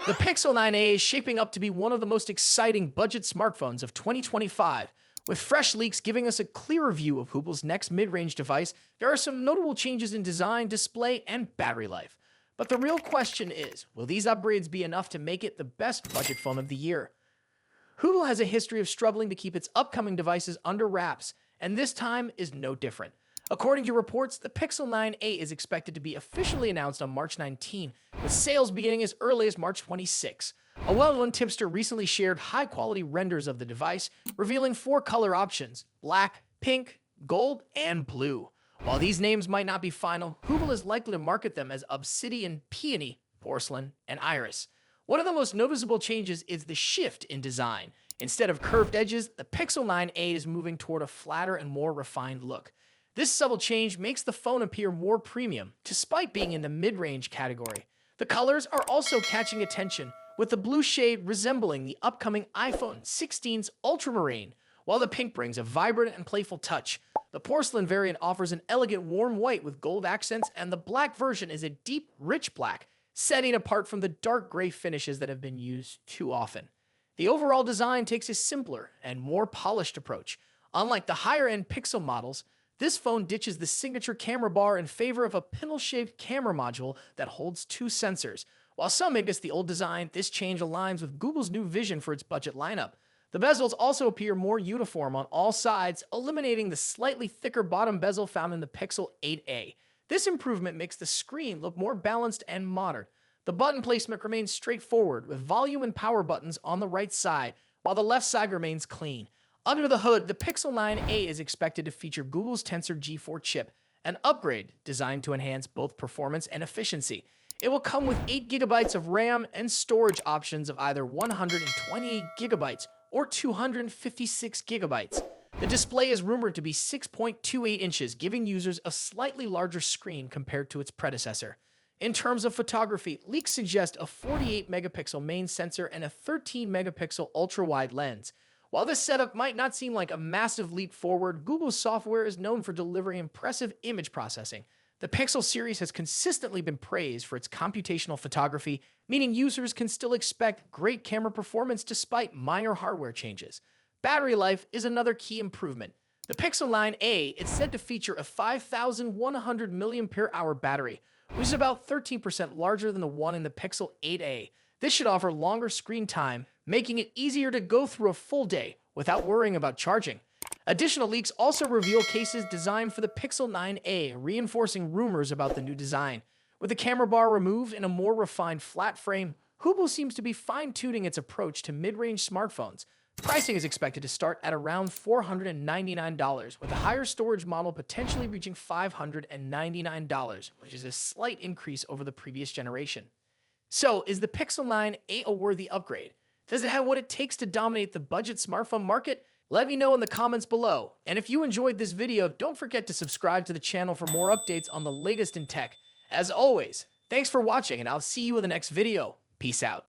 The Pixel 9a is shaping up to be one of the most exciting budget smartphones of 2025. With fresh leaks giving us a clearer view of Google's next mid-range device, there are some notable changes in design, display, and battery life. But the real question is, will these upgrades be enough to make it the best budget phone of the year? Google has a history of struggling to keep its upcoming devices under wraps, and this time is no different. According to reports, the Pixel 9a is expected to be officially announced on March 19, with sales beginning as early as March 26. A well-known tipster recently shared high-quality renders of the device, revealing 4 color options: black, pink, gold, and blue. While these names might not be final, Google is likely to market them as obsidian, peony, porcelain, and iris. One of the most noticeable changes is the shift in design. Instead of curved edges, the Pixel 9a is moving toward a flatter and more refined look. This subtle change makes the phone appear more premium, despite being in the mid-range category. The colors are also catching attention, with the blue shade resembling the upcoming iPhone 16's ultramarine, while the pink brings a vibrant and playful touch. The porcelain variant offers an elegant warm white with gold accents, and the black version is a deep, rich black, setting apart from the dark gray finishes that have been used too often. The overall design takes a simpler and more polished approach. Unlike the higher-end Pixel models, this phone ditches the signature camera bar in favor of a pintle-shaped camera module that holds 2 sensors. While some may miss the old design, this change aligns with Google's new vision for its budget lineup. The bezels also appear more uniform on all sides, eliminating the slightly thicker bottom bezel found in the Pixel 8a. This improvement makes the screen look more balanced and modern. The button placement remains straightforward, with volume and power buttons on the right side, while the left side remains clean. Under the hood, the Pixel 9a is expected to feature Google's Tensor G4 chip, an upgrade designed to enhance both performance and efficiency. It will come with 8 GB of RAM and storage options of either 128 GB or 256 GB. The display is rumored to be 6.28 inches, giving users a slightly larger screen compared to its predecessor. In terms of photography, leaks suggest a 48-megapixel main sensor and a 13-megapixel ultra-wide lens. While this setup might not seem like a massive leap forward, Google's software is known for delivering impressive image processing. The Pixel series has consistently been praised for its computational photography, meaning users can still expect great camera performance despite minor hardware changes. Battery life is another key improvement. The Pixel 9a is said to feature a 5,100 mAh battery, which is about 13% larger than the one in the Pixel 8a. This should offer longer screen time, making it easier to go through a full day without worrying about charging. Additional leaks also reveal cases designed for the Pixel 9a, reinforcing rumors about the new design. With the camera bar removed and a more refined flat frame, Google seems to be fine-tuning its approach to mid-range smartphones. Pricing is expected to start at around $499, with a higher storage model potentially reaching $599, which is a slight increase over the previous generation. So, is the Pixel 9a a worthy upgrade? Does it have what it takes to dominate the budget smartphone market? Let me know in the comments below. And if you enjoyed this video, don't forget to subscribe to the channel for more updates on the latest in tech. As always, thanks for watching, and I'll see you in the next video. Peace out.